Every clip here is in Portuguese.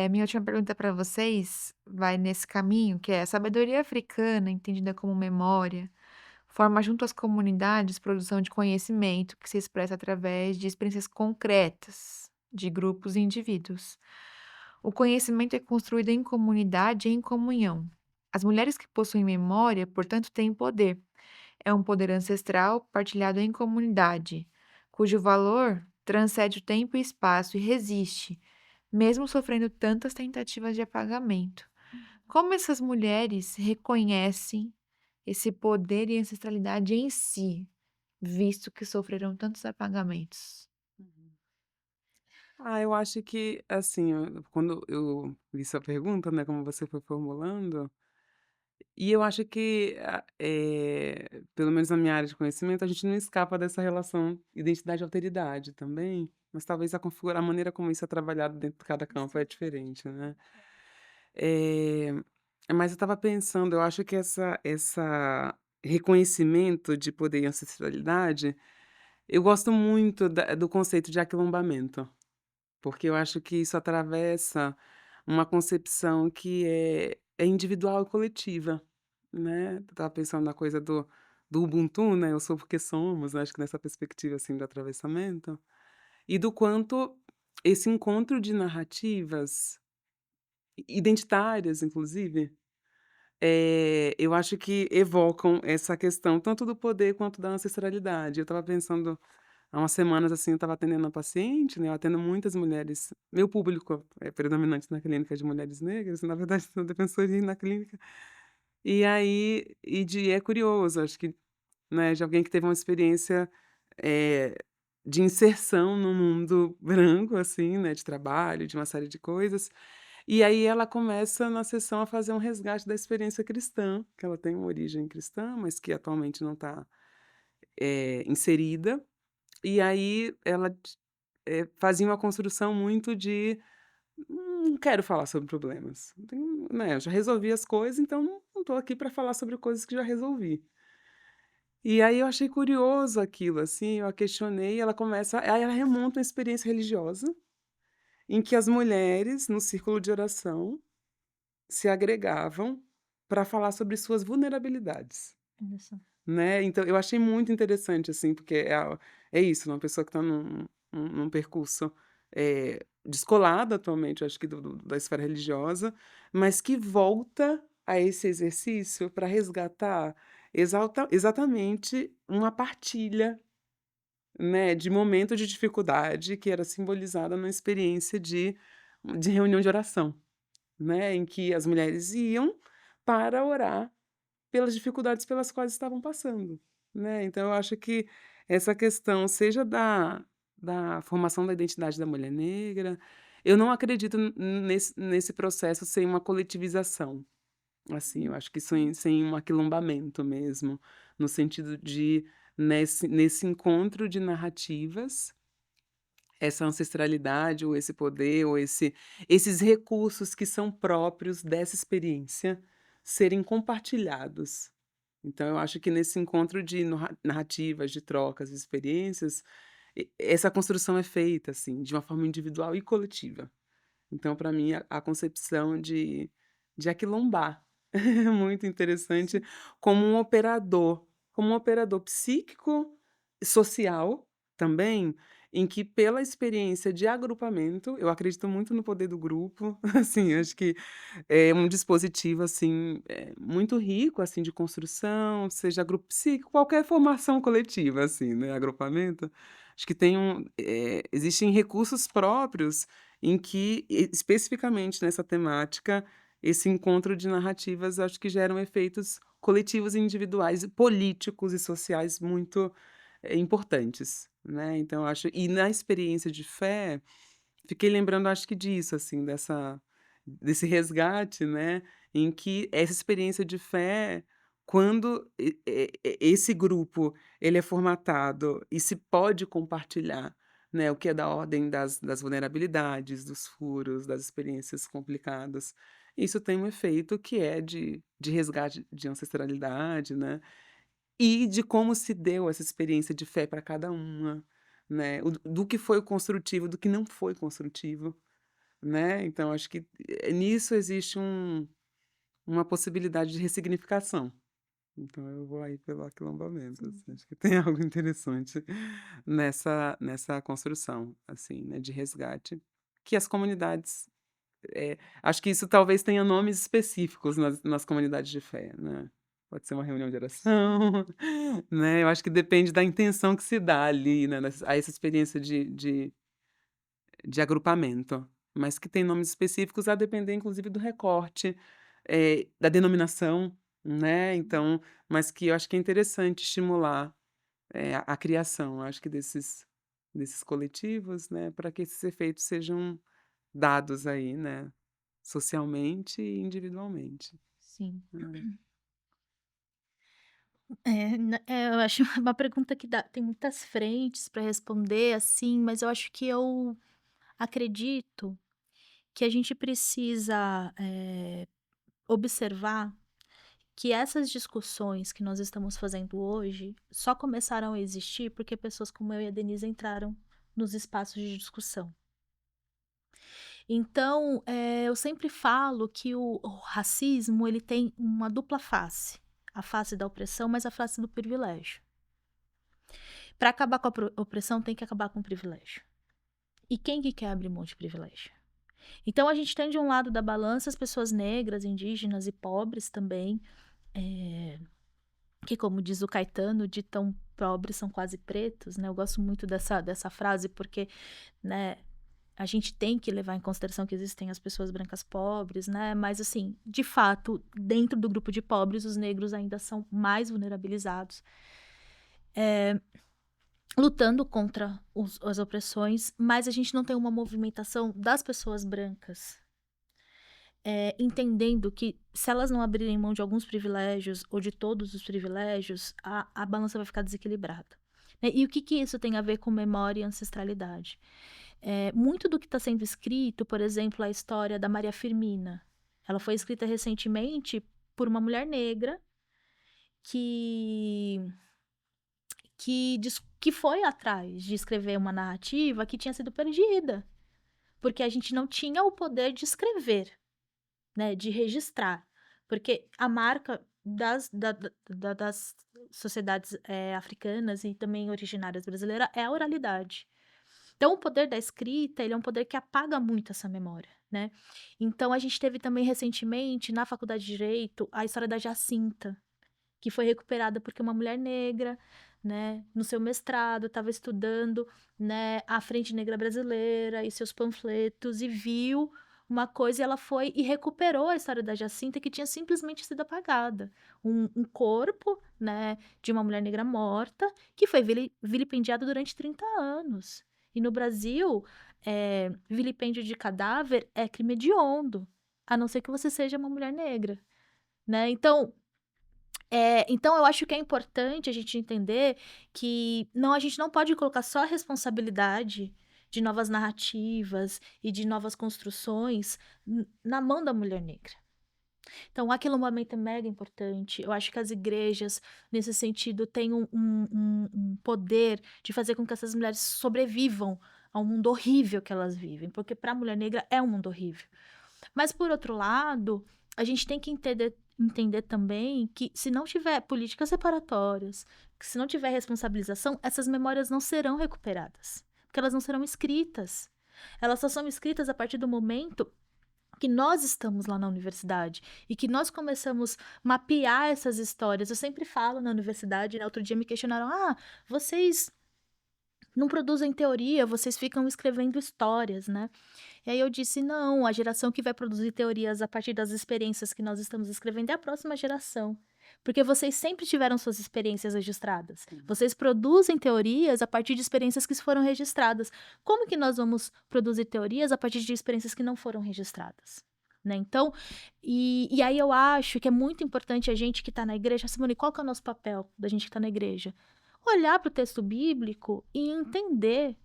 Minha última pergunta para vocês vai nesse caminho, que é a sabedoria africana, entendida como memória, forma junto às comunidades produção de conhecimento que se expressa através de experiências concretas de grupos e indivíduos. O conhecimento é construído em comunidade e em comunhão. As mulheres que possuem memória, portanto, têm poder. É um poder ancestral partilhado em comunidade, cujo valor transcende o tempo e espaço e resiste, mesmo sofrendo tantas tentativas de apagamento. Como essas mulheres reconhecem esse poder e ancestralidade em si, visto que sofreram tantos apagamentos? Uhum. Eu acho que, assim, quando eu vi sua pergunta, né, como você foi formulando, e eu acho que, pelo menos na minha área de conhecimento, a gente não escapa dessa relação identidade e alteridade também, mas talvez a maneira como isso é trabalhado dentro de cada campo é diferente, né. Eh, mas eu estava pensando, eu acho que essa reconhecimento de poder e ancestralidade, eu gosto muito do conceito de aquilombamento. Porque eu acho que isso atravessa uma concepção que é individual e coletiva, né. Eu estava pensando na coisa do Ubuntu, né, "eu sou porque somos", né, acho que nessa perspectiva, assim, do atravessamento, e do quanto esse encontro de narrativas identitárias, inclusive, eu acho que evocam essa questão tanto do poder quanto da ancestralidade. Eu estava pensando há umas semanas, assim, eu estava atendendo uma paciente, né, eu atendo muitas mulheres, meu público é predominante na clínica de mulheres negras, na verdade na defensoria e na clínica, e aí é curioso, acho que, né, de alguém que teve uma experiência, eh, de inserção no mundo branco, assim, né, de trabalho, de uma série de coisas, e aí ela começa na sessão a fazer um resgate da experiência cristã, que ela tem uma origem cristã, mas que atualmente não está inserida, e aí ela fazia uma construção muito de: Não quero falar sobre problemas, não tenho, né, eu já resolvi as coisas, então não estou aqui para falar sobre coisas que já resolvi". E aí eu achei curioso aquilo, assim, eu a questionei, aí ela remonta uma experiência religiosa, em que as mulheres, no círculo de oração, se agregavam para falar sobre suas vulnerabilidades. Olha só. Né, então eu achei muito interessante, assim, porque é isso, né, uma pessoa que está num percurso, descolado atualmente, eu acho que da esfera religiosa, mas que volta a esse exercício para resgatar exatamente uma partilha, né, de momento de dificuldade que era simbolizada na experiência de reunião de oração, né, em que as mulheres iam para orar pelas dificuldades pelas quais estavam passando, né. Então eu acho que essa questão, seja da formação da identidade da mulher negra, eu não acredito nesse processo sem uma coletivização, assim, eu acho que sem um aquilombamento mesmo, no sentido de, nesse encontro de narrativas, essa ancestralidade ou esse poder ou esses recursos que são próprios dessa experiência serem compartilhados. Então eu acho que nesse encontro de narrativas, de trocas, de experiências, essa construção é feita, assim, de uma forma individual e coletiva. Então para mim a concepção de aquilombar é muito interessante Sim. como um operador psíquico, social também, em que pela experiência de agrupamento, eu acredito muito no poder do grupo, assim, acho que é um dispositivo, assim, muito rico, assim, de construção, seja grupo psíquico, qualquer formação coletiva, assim, né, agrupamento. Acho que existem recursos próprios em que, especificamente nessa temática, esse encontro de narrativas acho que geram efeitos coletivos e individuais, políticos e sociais muito, importantes, né. Então eu acho, e na experiência de fé, fiquei lembrando acho que disso, assim, desse resgate, né, em que essa experiência de fé, quando esse grupo, ele é formatado e se pode compartilhar, né, o que é da ordem das vulnerabilidades, dos furos, das experiências complicadas, isso tem um efeito que é de resgate de ancestralidade, né, e de como se deu essa experiência de fé para cada uma, né, do que foi o construtivo, do que não foi construtivo. né, então acho que, nisso existe uma possibilidade de ressignificação. Então eu vou aí pelo aquilombamento, Sim, assim, acho que tem algo interessante nessa construção, assim, né, de resgate, que as comunidades, acho que isso talvez tenha nomes específicos nas comunidades de fé, né. Pode ser uma reunião de oração, né, eu acho que depende da intenção que se dá ali, né, a essa experiência de agrupamento, mas que tem nomes específicos a depender inclusive do recorte, da denominação, né, então mas que eu acho que é interessante estimular, a criação, eu acho que desses coletivos, né, para que esses efeitos sejam dados aí, né, socialmente e individualmente. sim. É. Eu acho uma pergunta que tem muitas frentes para responder, assim, mas eu acho que eu acredito que a gente precisa, observar que essas discussões que nós estamos fazendo hoje só começaram a existir porque pessoas como eu e a Denise entraram nos espaços de discussão. Então, eu sempre falo que o racismo ele tem uma dupla face, a face da opressão, mas a face do privilégio. Para acabar com a opressão tem que acabar com o privilégio. E quem que quer abrir mão de privilégio? Então a gente tem de um lado da balança as pessoas negras, indígenas e pobres também, eh, que como diz o Caetano, de tão pobres são quase pretos, né, eu gosto muito dessa frase porque, né, a gente tem que levar em consideração que existem as pessoas brancas pobres, né, mas assim, de fato, dentro do grupo de pobres, os negros ainda são mais vulnerabilizados, lutando contra as opressões, mas a gente não tem uma movimentação das pessoas brancas, entendendo que se elas não abrirem mão de alguns privilégios ou de todos os privilégios, a balança vai ficar desequilibrada. Né? E o que isso tem a ver com memória e ancestralidade? Muito do que está sendo escrito, por exemplo, a história da Maria Firmina, ela foi escrita recentemente por uma mulher negra que que foi atrás de escrever uma narrativa que tinha sido perdida, porque a gente não tinha o poder de escrever, né, de registrar, porque a marca das sociedades, africanas e também originárias brasileiras é a oralidade. Então o poder da escrita, ele é um poder que apaga muito essa memória, né. Então a gente teve também recentemente, na faculdade de direito, a história da Jacinta, que foi recuperada porque uma mulher negra, né, no seu mestrado, estava estudando, né, a Frente Negra Brasileira e seus panfletos e viu uma coisa e ela foi e recuperou a história da Jacinta que tinha simplesmente sido apagada. Um corpo, né, de uma mulher negra morta que foi vilipendiado durante 30 anos. E no Brasil, vilipêndio de cadáver é crime hediondo, a não ser que você seja uma mulher negra, né. Então eu acho que é importante a gente entender que a gente não pode colocar só a responsabilidade de novas narrativas e de novas construções na mão da mulher negra. Então o aquilombamento é mega importante, eu acho que as igrejas, nesse sentido, têm um poder de fazer com que essas mulheres sobrevivam ao mundo horrível que elas vivem, porque para a mulher negra é um mundo horrível. Mas, por outro lado, a gente tem que entender também que se não tiver políticas reparatórias, que se não tiver responsabilização, essas memórias não serão recuperadas, porque elas não serão escritas. Elas só são escritas a partir do momento que nós estamos lá na universidade e que nós começamos a mapear essas histórias. Eu sempre falo na universidade, né, outro dia me questionaram: "Ah, vocês não produzem teoria, vocês ficam escrevendo histórias, né?" E aí eu disse: "Não, a geração que vai produzir teorias a partir das experiências que nós estamos escrevendo é a próxima geração, porque vocês sempre tiveram suas experiências registradas. Sim. Vocês produzem teorias a partir de experiências que foram registradas. Como que nós vamos produzir teorias a partir de experiências que não foram registradas?" Né, então, e aí eu acho que é muito importante a gente que está na igreja. Simone, qual que é o nosso papel da gente que está na igreja? Olhar para o texto bíblico e entender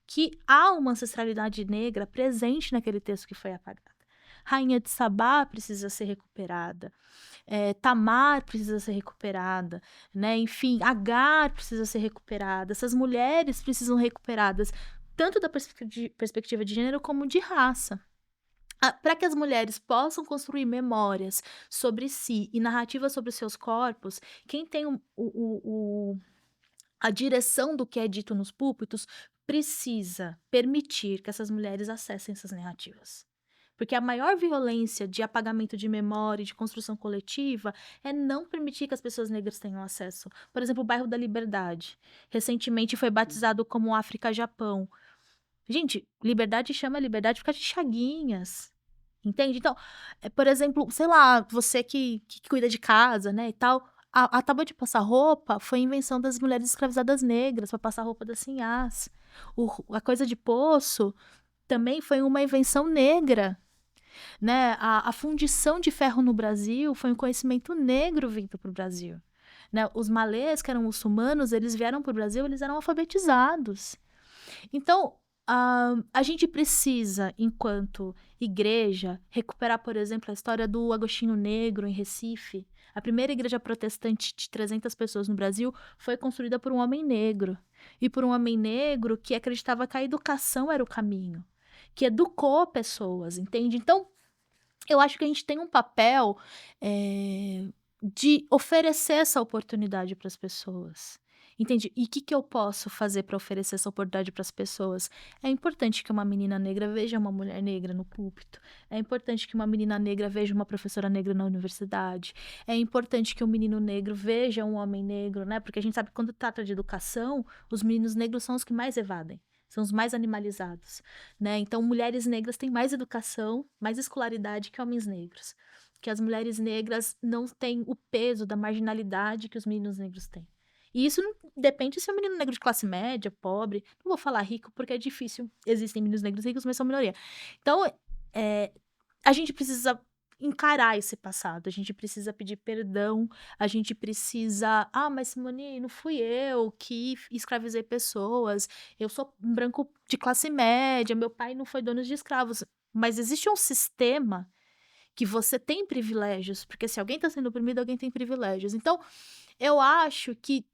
que há uma ancestralidade negra presente naquele texto que foi apagada. Rainha de Sabá precisa ser recuperada, Tamar precisa ser recuperada, né, enfim, Agar precisa ser recuperada, essas mulheres precisam recuperadas, tanto da perspectiva de gênero como de raça. Para que as mulheres possam construir memórias sobre si e narrativas sobre os seus corpos, quem tem a direção do que é dito nos púlpitos precisa permitir que essas mulheres acessem essas narrativas. Porque a maior violência de apagamento de memória e de construção coletiva é não permitir que as pessoas negras tenham acesso. Por exemplo, o bairro da Liberdade. Recentemente foi batizado como África-Japão. Gente, liberdade chama liberdade por causa de Chaguinhas. Entende? Então, por exemplo, sei lá, você que cuida de casa, né, e tal, a tábua de passar roupa foi invenção das mulheres escravizadas negras para passar roupa das sinhás. A coisa de poço também foi uma invenção negra, né? A fundição de ferro no Brasil foi um conhecimento negro vindo para o Brasil. Né? Os malês, que eram muçulmanos, eles vieram para o Brasil, eles eram alfabetizados. Então, a gente precisa, enquanto igreja, recuperar, por exemplo, a história do Agostinho Negro em Recife. A primeira igreja protestante de 300 pessoas no Brasil foi construída por um homem negro. E por um homem negro que acreditava que a educação era o caminho, que educou pessoas, entende? Então, eu acho que a gente tem um papel de oferecer essa oportunidade para as pessoas. Entende? E o que eu posso fazer para oferecer essa oportunidade para as pessoas? É importante que uma menina negra veja uma mulher negra no púlpito. É importante que uma menina negra veja uma professora negra na universidade. É importante que um menino negro veja um homem negro, né? Porque a gente sabe que quando trata de educação, os meninos negros são os que mais evadem. São os mais animalizados, né? Então, mulheres negras têm mais educação, mais escolaridade que homens negros. Que as mulheres negras não têm o peso da marginalidade que os meninos negros têm. E isso depende se é um menino negro de classe média, pobre. Não vou falar rico, porque é difícil. Existem meninos negros ricos, mas são minoria. Então, a gente precisa encarar esse passado, a gente precisa pedir perdão, a gente precisa... mas Simone, não fui eu que escravizei pessoas, eu sou um branco de classe média, meu pai não foi dono de escravos. Mas existe um sistema que você tem privilégios, porque se alguém está sendo oprimido, alguém tem privilégios. Então, eu acho que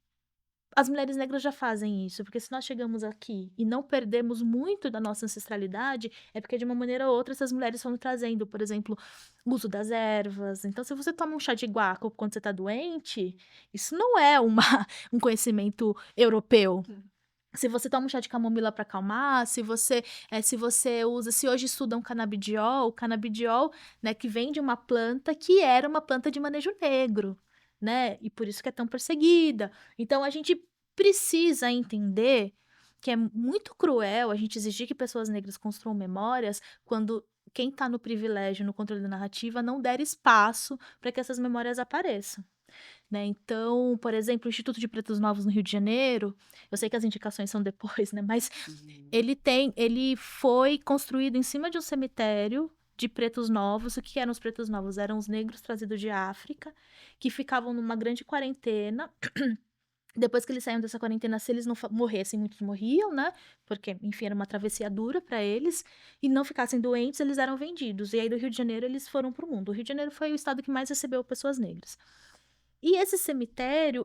as mulheres negras já fazem isso, porque se nós chegamos aqui e não perdemos muito da nossa ancestralidade, é porque de uma maneira ou outra essas mulheres foram trazendo, por exemplo, o uso das ervas. Então, se você toma um chá de guaco quando você está doente, isso não é um conhecimento europeu. Se você toma um chá de camomila para acalmar, se você usa, se hoje estudam canabidiol, o canabidiol, né, que vem de uma planta que era uma planta de manejo negro, né, e por isso que é tão perseguida. Então a gente precisa entender que é muito cruel a gente exigir que pessoas negras construam memórias quando quem está no privilégio, no controle da narrativa, não der espaço para que essas memórias apareçam. Né? Então, por exemplo, o Instituto de Pretos Novos no Rio de Janeiro, eu sei que as indicações são depois, né? Mas ele foi construído em cima de um cemitério de pretos novos. O que eram os pretos novos? Eram os negros trazidos de África, que ficavam numa grande quarentena. Depois que eles saíam dessa quarentena, se eles não morressem, muitos morriam, né? Porque, enfim, era uma travessia dura para eles. E não ficassem doentes, eles eram vendidos. E aí, do Rio de Janeiro, eles foram para o mundo. O Rio de Janeiro foi o estado que mais recebeu pessoas negras. E esse cemitério,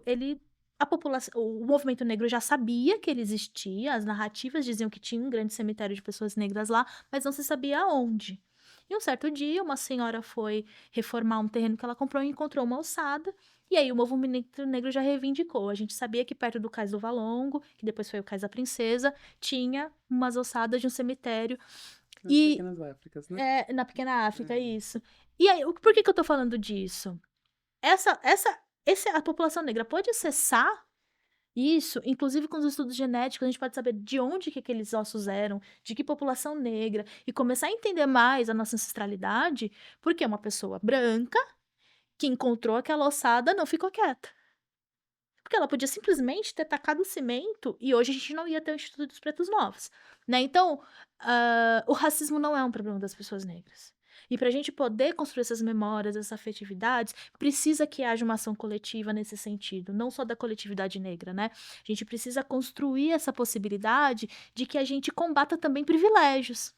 a população, o movimento negro já sabia que ele existia, as narrativas diziam que tinha um grande cemitério de pessoas negras lá, mas não se sabia aonde. E um certo dia, uma senhora foi reformar um terreno que ela comprou e encontrou uma ossada, e aí o movimento negro já reivindicou. A gente sabia que perto do Cais do Valongo, que depois foi o Cais da Princesa, tinha umas ossadas de um cemitério. Nas pequenas Áfricas, né? Na pequena África, isso. E aí, por que eu tô falando disso? A população negra pode acessar isso, inclusive com os estudos genéticos, a gente pode saber de onde que aqueles ossos eram, de que população negra, e começar a entender mais a nossa ancestralidade, porque uma pessoa branca que encontrou aquela ossada não ficou quieta. Porque ela podia simplesmente ter tacado o cimento e hoje a gente não ia ter o Instituto dos Pretos Novos, né? Então, o racismo não é um problema das pessoas negras. E para a gente poder construir essas memórias, essas afetividades, precisa que haja uma ação coletiva nesse sentido, não só da coletividade negra, né? A gente precisa construir essa possibilidade de que a gente combata também privilégios.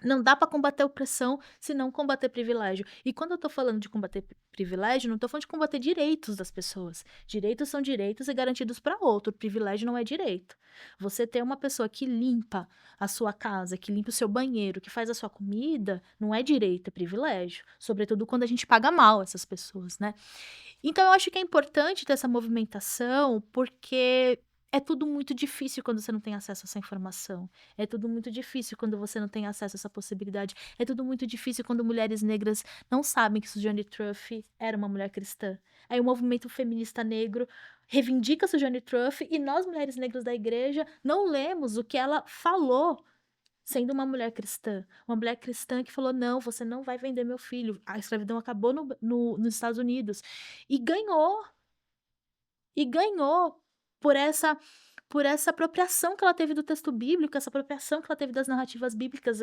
Não dá para combater opressão se não combater privilégio. E quando eu tô falando de combater privilégio, não tô falando de combater direitos das pessoas. Direitos são direitos e garantidos para outro, privilégio não é direito. Você ter uma pessoa que limpa a sua casa, que limpa o seu banheiro, que faz a sua comida, não é direito, é privilégio. Sobretudo quando a gente paga mal essas pessoas, né. Então eu acho que é importante ter essa movimentação, porque é tudo muito difícil quando você não tem acesso a essa informação. É tudo muito difícil quando você não tem acesso a essa possibilidade. É tudo muito difícil quando mulheres negras não sabem que Suzanne Truff era uma mulher cristã. Aí o movimento feminista negro reivindica Suzanne Truff e nós, mulheres negras da igreja, não lemos o que ela falou sendo uma mulher cristã que falou: "Não, você não vai vender meu filho, a escravidão acabou nos Estados Unidos", e ganhou, e ganhou por essa apropriação que ela teve do texto bíblico, essa apropriação que ela teve das narrativas bíblicas,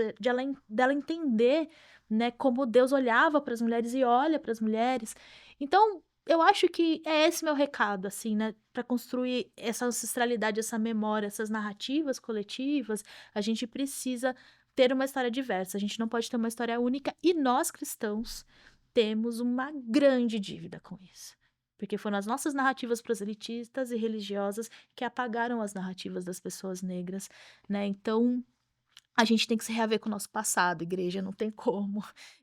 dela entender, né, como Deus olhava para as mulheres e olha para as mulheres. Então, eu acho que é esse meu recado, assim, né, para construir essa ancestralidade, essa memória, essas narrativas coletivas, a gente precisa ter uma história diversa, a gente não pode ter uma história única e nós cristãos temos uma grande dívida com isso. Porque foram as nossas narrativas proselitistas e religiosas que apagaram as narrativas das pessoas negras, né, então a gente tem que se reaver com o nosso passado, igreja, não tem como.